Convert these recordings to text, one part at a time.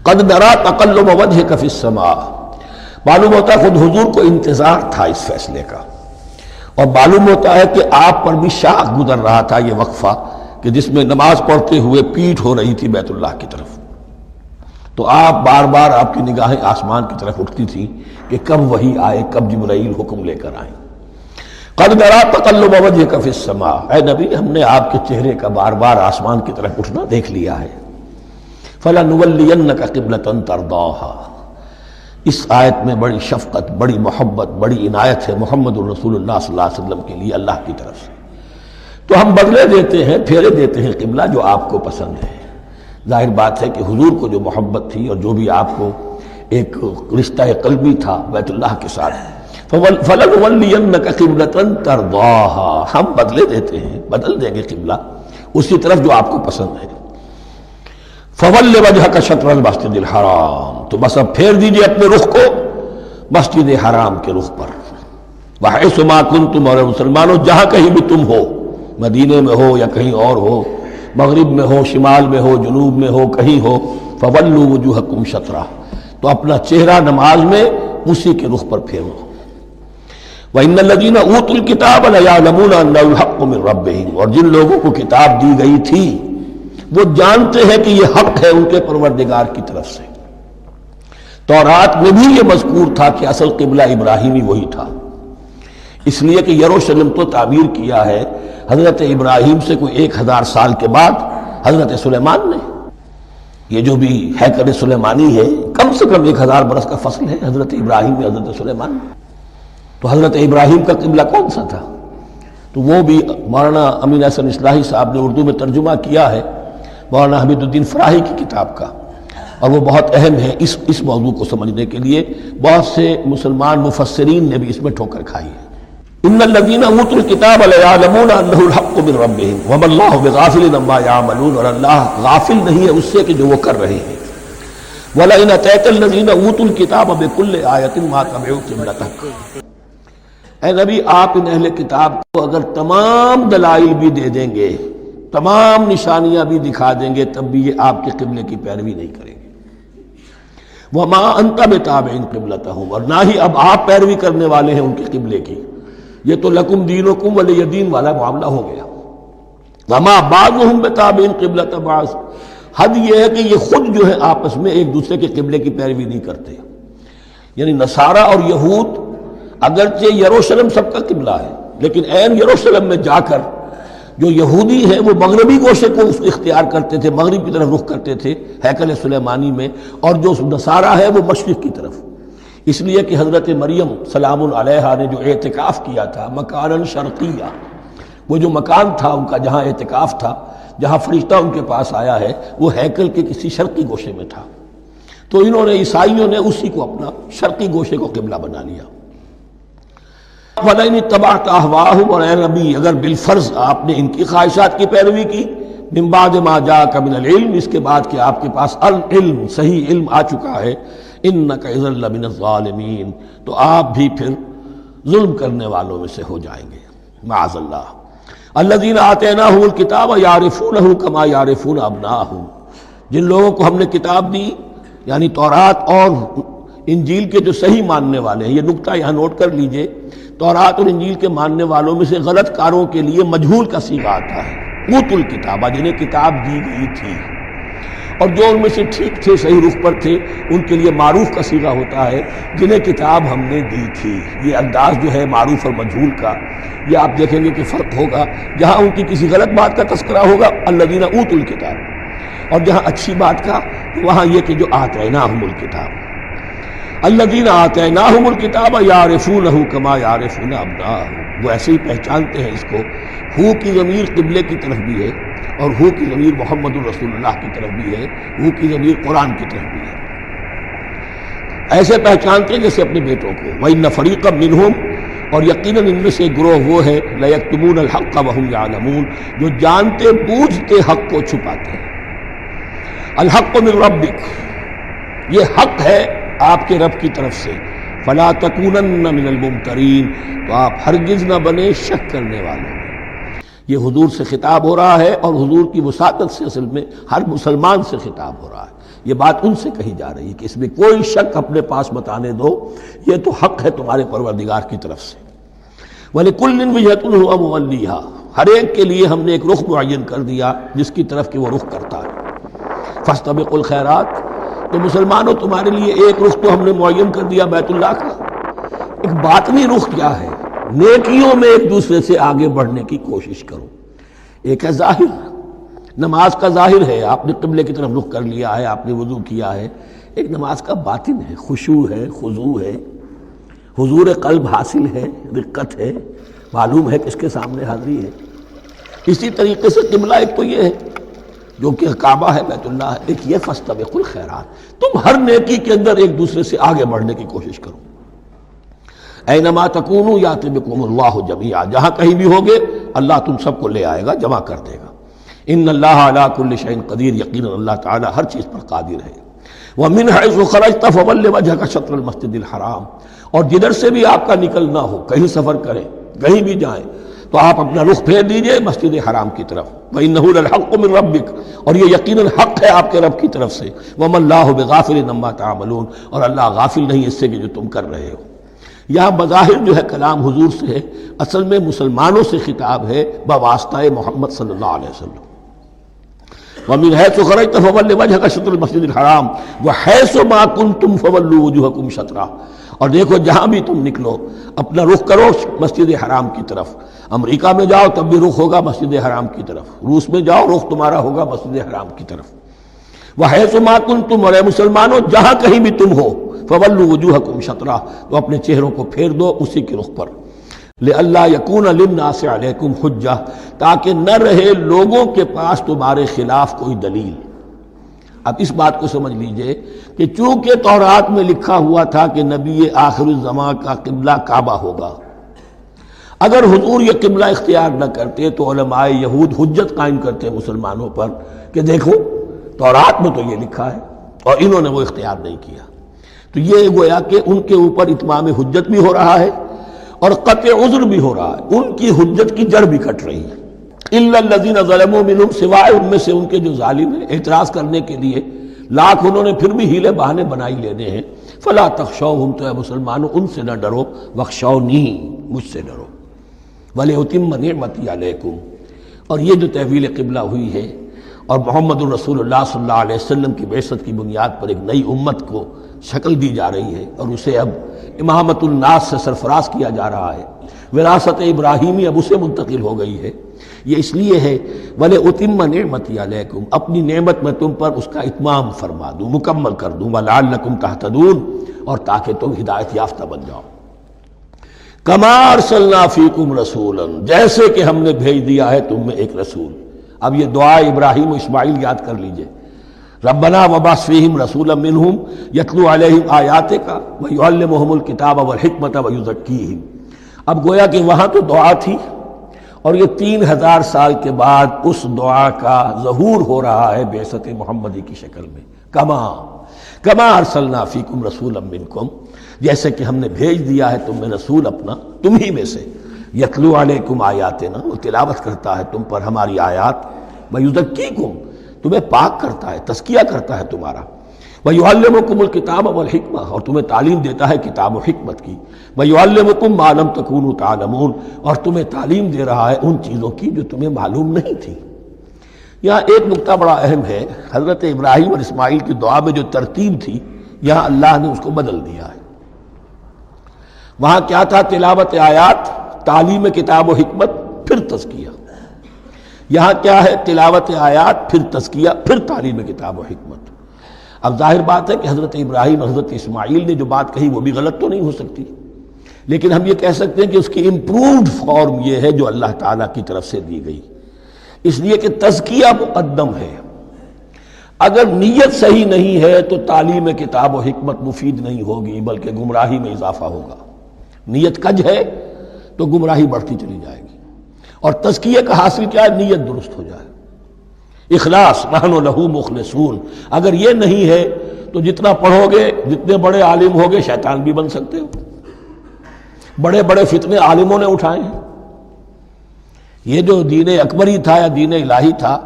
قد نرا تقلب وجهك فی السماء، معلوم ہوتا ہے خود حضور کو انتظار تھا اس فیصلے کا، اور معلوم ہوتا ہے کہ آپ پر بھی شاخ گزر رہا تھا یہ وقفہ کہ جس میں نماز پڑھتے ہوئے پیٹھ ہو رہی تھی بیت اللہ کی طرف، تو آپ بار بار آپ کی نگاہیں آسمان کی طرف اٹھتی تھی کہ کب وحی آئے، کب جبرائیل حکم لے کر آئیں۔ قد نرا تقلب وجهك فی السماء، اے نبی ہم نے آپ کے چہرے کا بار بار آسمان کی طرف اٹھنا دیکھ لیا ہے۔ فَلَنُوَلِّيَنَّكَ قِبْلَةً تَرْضَاهَا، اس آیت میں بڑی شفقت، بڑی محبت، بڑی عنایت ہے محمد الرسول اللہ صلی اللہ علیہ وسلم کے لیے اللہ کی طرف سے۔ تو ہم بدلے دیتے ہیں، پھیرے دیتے ہیں قبلہ جو آپ کو پسند ہے۔ ظاہر بات ہے کہ حضور کو جو محبت تھی اور جو بھی آپ کو ایک رشتہ قلبی تھا بیت اللہ کے ساتھ، فَلَنُوَلِّيَنَّكَ قِبْلَةً تَرْضَاهَا، ہم بدلے دیتے ہیں، بدل دیں گے قبلہ اسی طرف جو آپ کو پسند ہے۔ فَوَلِّ وَجْهَكَ شَطْرَ الْمَسْجِدِ الْحَرَامِ، تو بس اب پھیر دیجئے اپنے رخ کو مسجد حرام کے رخ پر۔ وَحَيْثُ مَا كُنْتُمْ، اور مسلمانوں جہاں کہیں بھی تم ہو، مدینے میں ہو یا کہیں اور ہو، مغرب میں ہو، شمال میں ہو، جنوب میں ہو، کہیں ہو، فَوَلُّوا وُجُوهَكُمْ شَطْرَهُ، تو اپنا چہرہ نماز میں اسی کے رخ پر پھیرو۔ وَإِنَّ الَّذِينَ أُوتُوا الْكِتَابَ لَيَعْلَمُونَ أَنَّهُ الْحَقُّ مِنْ رَبِّهِمْ، اور جن لوگوں کو کتاب دی گئی تھی وہ جانتے ہیں کہ یہ حق ہے ان کے پروردگار کی طرف سے۔ تورات میں بھی یہ مذکور تھا کہ اصل قبلہ ابراہیمی وہی تھا، اس لیے کہ یروشلم تو تعمیر کیا ہے حضرت ابراہیم سے کوئی 1000 سال کے بعد حضرت سلیمان نے۔ یہ جو بھی ہیکل سلیمانی ہے کم سے کم 1000 برس کا فصل ہے حضرت ابراہیم میں حضرت سلیمان میں۔ تو حضرت ابراہیم کا قبلہ کون سا تھا؟ تو وہ بھی مولانا امین احسن اصلاحی صاحب نے اردو میں ترجمہ کیا ہے مولانا حمید الدین فراہی کی کتاب کا، اور وہ بہت اہم ہے اس موضوع کو سمجھنے کے لیے۔ بہت سے مسلمان مفسرین نے بھی اس میں ٹھوکر کھائی ہے۔ ان الذین اوتوا الکتاب لیعلمون انہ الحق من ربہم وما اللہ بغافل عما یعملون، اور اللہ غافل نہیں ہے اس سے کہ جو وہ کر رہے ہیں۔ ولئن اتیت الذین اوتوا الکتاب بکل آیۃ ما تبعوا قبلتک، اے نبی آپ ان اہل کتاب کو اگر تمام دلائل بھی دے دیں گے، تمام نشانیاں بھی دکھا دیں گے، تب بھی یہ آپ کے قبلے کی پیروی نہیں کریں گے۔ وما انت بتابع قبلتہم، اور نہ ہی اب آپ پیروی کرنے والے ہیں ان کے قبلے کی۔ یہ تو لکم دینکم ولی دین والا معاملہ ہو گیا۔ وما بعضهم بتابع قبلۃ بعض، حد یہ ہے کہ یہ خود جو ہے آپس میں ایک دوسرے کے قبلے کی پیروی نہیں کرتے۔ یعنی نصارہ اور یہود اگرچہ یروشلم سب کا قبلہ ہے، لیکن عین یروشلم میں جا کر جو یہودی ہیں وہ مغربی گوشے کو اختیار کرتے تھے، مغرب کی طرف رخ کرتے تھے ہیکل سلیمانی میں، اور جو نصارہ ہے وہ مشرق کی طرف۔ اس لیے کہ حضرت مریم سلام علیہا نے جو اعتکاف کیا تھا مکان شرقیہ، وہ جو مکان تھا ان کا جہاں اعتکاف تھا، جہاں فرشتہ ان کے پاس آیا ہے، وہ ہیکل کے کسی شرقی گوشے میں تھا۔ تو انہوں نے عیسائیوں نے اسی کو اپنا شرقی گوشے کو قبلہ بنا لیا۔ وَلَئِنِ اتَّبَعْتَ أَهْوَاءَهُمْ، اور اے نبی اگر بالفرض آپ نے ان کی خواہشات کی پیروی کی، من بعد ما جاءك من العلم، اس کے بعد کہ آپ کے پاس العلم صحیح علم آ چکا ہے، إِنَّكَ إِذًا لَّمِنَ الظَّالِمِينَ، تو آپ بھی پھر ظلم کرنے والوں میں سے ہو جائیں گے، معاذ اللہ۔ الَّذِينَ آتَيْنَاهُمُ الْكِتَابَ يَعْرِفُونَهُ كَمَا يَعْرِفُونَ أَبْنَاءَهُمْ، جن لوگوں کو ہم نے کتاب دی یعنی تورات اور انجیل کے جو صحیح ماننے والے ہیں، یہ نکتہ یہاں نوٹ کر لیجئے، تورات اور انجیل کے ماننے والوں میں سے غلط کاروں کے لیے مجہول کا صیغہ آتا ہے، اوتوا الکتاب، جنہیں کتاب دی گئی تھی، اور جو ان میں سے ٹھیک تھے، صحیح رخ پر تھے، ان کے لیے معروف کا صیغہ ہوتا ہے جنہیں کتاب ہم نے دی تھی۔ یہ انداز جو ہے معروف اور مجہول کا، یہ آپ دیکھیں گے کہ فرق ہوگا، جہاں ان کی کسی غلط بات کا تذکرہ ہوگا الذین اوتوا الکتاب، اور جہاں اچھی بات کا وہاں یہ کہ جو آتیناہم الکتاب، الذین آتیناہم الکتاب یعرفونہ کما یعرفون ابناءہم، وہ ایسے ہی پہچانتے ہیں اس کو۔ ہو کی ضمیر قبلے کی طرف بھی ہے، اور ہو کی ضمیر محمد الرسول اللہ کی طرف بھی ہے، ہو کی ضمیر قرآن کی طرف بھی ہے۔ ایسے پہچانتے ہیں جیسے اپنے بیٹوں کو۔ وَإِنَّ فَرِيقًا مِّنْهُمْ، اور یقیناً ان میں سے ایک گروہ وہ ہے لَيَكْتُمُونَ الْحَقَّ وَهُمْ يَعْلَمُونَ، جو جانتے بوجھتے حق کو چھپاتے ہیں۔ الحق من ربک، یہ حق ہے آپ کے رب کی طرف سے۔ فلا تکونن من الممترین، تو آپ ہرگز نہ بنے شک کرنے والوں میں۔ یہ حضور سے خطاب ہو رہا ہے اور حضور کی وساطت سے اصل میں ہر مسلمان سے خطاب ہو رہا ہے. یہ بات ان سے کہی جا رہی ہے کہ اس میں کوئی شک اپنے پاس بتانے دو، یہ تو حق ہے تمہارے پروردگار کی طرف سے. وَلِكُلٍّ وِجْهَةٌ هُوَ مُوَلِّيهَا، ہر ایک کے لیے ہم نے ایک رخ معین کر دیا جس کی طرف کہ وہ رخ کرتا ہے. فَاسْتَبِقُوا الْخَيْرَاتِ، تو مسلمانوں تمہارے لیے ایک رخ تو ہم نے معین کر دیا بیت اللہ کا. ایک باطنی رخ کیا ہے؟ نیکیوں میں ایک دوسرے سے آگے بڑھنے کی کوشش کرو. ایک ہے ظاہر، نماز کا ظاہر ہے، آپ نے قبلے کی طرف رخ کر لیا ہے، آپ نے وضو کیا ہے. ایک نماز کا باطن ہے، خشوع ہے، خضوع ہے، حضور قلب حاصل ہے، رقت ہے، معلوم ہے کہ اس کے سامنے حاضری ہے. اسی طریقے سے قبلہ ایک تو یہ ہے جو کہ کعبہ ہے، بیت اللہ ہے، ایک یہ فاستبقوا الخیرات. تم ہر نیکی کے اندر ایک دوسرے سے آگے بڑھنے کی کوشش کرو. اینما تکونوا یاتی بکم اللہ جمیعا، جہاں کہیں بھی ہوگے اللہ تم سب کو لے آئے گا، جمع کر دے گا. ان اللہ علی کل شیء قدیر، یقینا اللہ تعالی ہر چیز پر قادر ہے. ومن حیث خرجت فول وجهک شطر المسجد الحرام، اور جدھر سے بھی آپ کا نکلنا ہو، کہیں سفر کریں، کہیں بھی جائیں، تو آپ اپنا رخ پھیر دیجئے مسجد حرام کی طرف. وَإِنَّهُ لَلْحَقُّ مِن رَبِّكَ، اور یہ یقیناً حق ہے آپ کے رب کی طرف سے. وَمَا اللَّهُ بِغَافِلٍ عَمَّا تَعْمَلُونَ، اور اللہ غافل نہیں اس سے کہ جو تم کر رہے ہو. یہاں بظاہر جو ہے کلام حضور سے ہے، اصل میں مسلمانوں سے خطاب ہے بواسطہ محمد صلی اللہ علیہ وسلم. وَمِنْ حَيْثُ خَرَجْتَ فَوَلِّ وَجْهَكَ شَطْرَ الْمَسْجِدِ الْحَرَامِ وَحَيْثُ مَا كُنْتُمْ فَوَلُّوا وُجُوهَكُمْ شَطْرَهُ، اور دیکھو جہاں بھی تم نکلو اپنا رخ کرو مسجد حرام کی طرف. امریکہ میں جاؤ تب بھی رخ ہوگا مسجد حرام کی طرف، روس میں جاؤ رخ تمہارا ہوگا مسجد حرام کی طرف. وَحَيْثُ مَا كُنْتُمْ، اور اے مسلمانوں جہاں کہیں بھی تم ہو، فَوَلُّوا وُجُوهَكُمْ شَطْرَهُ، تو اپنے چہروں کو پھیر دو اسی کے رخ پر. لِأَلَّا يَكُونَ لِلنَّاسِ عَلَيْكُمْ حُجَّةٌ، تاکہ نہ رہے لوگوں کے پاس تمہارے خلاف کوئی دلیل. اب اس بات کو سمجھ لیجئے کہ چونکہ تورات میں لکھا ہوا تھا کہ نبی آخر الزمان کا قبلہ کعبہ ہوگا، اگر حضور یہ قبلہ اختیار نہ کرتے تو علماء یہود حجت قائم کرتے مسلمانوں پر کہ دیکھو تورات میں تو یہ لکھا ہے اور انہوں نے وہ اختیار نہیں کیا. تو یہ گویا کہ ان کے اوپر اتمام حجت بھی ہو رہا ہے اور قطع عذر بھی ہو رہا ہے، ان کی حجت کی جڑ بھی کٹ رہی ہے. الا الذین ظلموا منہم، سوائے ان میں سے ان کے جو ظالم ہیں، اعتراض کرنے کے لیے لاکھ انہوں نے پھر بھی ہیلے بہانے بنائی لینے ہیں. فلا تخشوہم، تو اے مسلمانوں ان سے نہ ڈرو، واخشونی، مجھ سے ڈرو. وَلِأُتِمَّ نِعْمَتِي عَلَيْكُمْ، اور یہ جو تحویل قبلہ ہوئی ہے اور محمد الرسول اللہ صلی اللہ علیہ وسلم کی بعثت کی بنیاد پر ایک نئی امت کو شکل دی جا رہی ہے اور اسے اب امامت الناس سے سرفراز کیا جا رہا ہے، وراثت ابراہیمی اب اسے منتقل ہو گئی ہے. یہ اس لیے ہے وَلِأُتِمَّ نِعْمَتِي عَلَيْكُمْ، اپنی نعمت میں تم پر اس کا اتمام فرما دوں، مکمل کر دوں. وَلَعَلَّكُمْ تَهْتَدُونَ، اور تاکہ تم ہدایت یافتہ بن جاؤ. کما ارسلنا فیکم رسولا، جیسے کہ ہم نے بھیج دیا ہے تم میں ایک رسول. اب یہ دعا ابراہیم و اسماعیل یاد کر لیجئے. ربنا وبعث فیہم رسولا منہم یتلو علیہم آیاتک ویعلمہم الکتاب والحکمت ویزکیہم. اب گویا کہ وہاں تو دعا تھی اور یہ 3000 سال کے بعد اس دعا کا ظہور ہو رہا ہے بعثت محمدی کی شکل میں. کما ارسلنا فیکم رسولا منکم، جیسے کہ ہم نے بھیج دیا ہے تم میں رسول اپنا، تم ہی میں سے. یتلو علیکم آیاتنا، وہ تلاوت کرتا ہے تم پر ہماری آیات. ویزکیکم، تمہیں پاک کرتا ہے، تزکیہ کرتا ہے تمہارا. ویعلمکم الکتاب والحکمہ، اور تمہیں تعلیم دیتا ہے کتاب و حکمت کی. ویعلمکم ما لم تکونوا تعلمون، اور تمہیں تعلیم دے رہا ہے ان چیزوں کی جو تمہیں معلوم نہیں تھی. یہاں ایک نکتہ بڑا اہم ہے، حضرت ابراہیم اور اسماعیل کی دعا میں جو ترتیب تھی یہاں اللہ نے اس کو بدل دیا ہے. وہاں کیا تھا؟ تلاوت آیات، تعلیم کتاب و حکمت، پھر تزکیہ. یہاں کیا ہے؟ تلاوت آیات، پھر تزکیہ، پھر تعلیم کتاب و حکمت. اب ظاہر بات ہے کہ حضرت ابراہیم حضرت اسماعیل نے جو بات کہی وہ بھی غلط تو نہیں ہو سکتی، لیکن ہم یہ کہہ سکتے ہیں کہ اس کی امپرووڈ فارم یہ ہے جو اللہ تعالیٰ کی طرف سے دی گئی، اس لیے کہ تزکیہ مقدم ہے. اگر نیت صحیح نہیں ہے تو تعلیم کتاب و حکمت مفید نہیں ہوگی بلکہ گمراہی میں اضافہ ہوگا. نیت کج ہے تو گمراہی بڑھتی چلی جائے گی. اور تزکیہ کا حاصل کیا ہے؟ نیت درست ہو جائے، اخلاص، نحن لہ مخلصون. اگر یہ نہیں ہے تو جتنا پڑھو گے، جتنے بڑے عالم ہوگے، شیطان بھی بن سکتے ہو. بڑے بڑے فتنے عالموں نے اٹھائے ہیں. یہ جو دین اکبری تھا یا دین الہی تھا،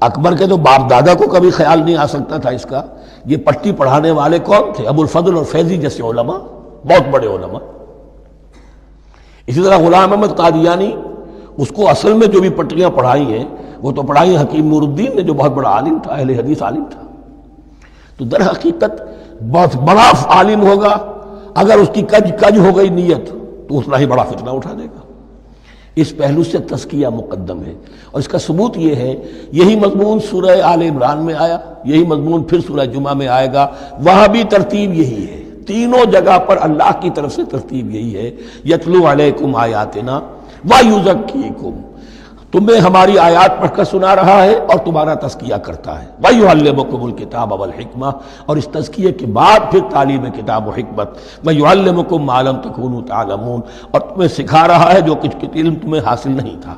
اکبر کے تو باپ دادا کو کبھی خیال نہیں آ سکتا تھا اس کا۔ یہ پٹی پڑھانے والے کون تھے؟ ابو الفضل اور فیضی جیسے علماء، بہت بڑے علماء۔ اسی طرح غلام احمد قادیانی، اس کو اصل میں جو بھی پٹیاں پڑھائی ہیں وہ تو پڑھائی حکیم نور الدین نے، جو بہت بڑا عالم تھا، اہل حدیث عالم تھا۔ تو در حقیقت بہت بڑا عالم ہوگا، اگر اس کی کج ہو گئی نیت تو اتنا ہی بڑا فتنہ اٹھا دے گا۔ اس پہلو سے تزکیہ مقدم ہے، اور اس کا ثبوت یہ ہے، یہی مضمون سورہ آل عمران میں آیا، یہی مضمون پھر سورہ جمعہ میں آئے گا، وہاں بھی ترتیب یہی ہے۔ تینوں جگہ پر اللہ کی طرف سے ترتیب یہی ہے، یتلو علیکم آیاتنا ویزکیکم، تمہیں ہماری آیات پڑھ کر سنا رہا ہے اور تمہارا تزکیہ کرتا ہے، ویعلمکم الکتاب والحکمہ، اور اس تزکیے کے بعد پھر تعلیم کتاب و حکمت، ویعلمکم ما لم تکونوا تعلمون، اور تمہیں سکھا رہا ہے جو کچھ علم تمہیں حاصل نہیں تھا۔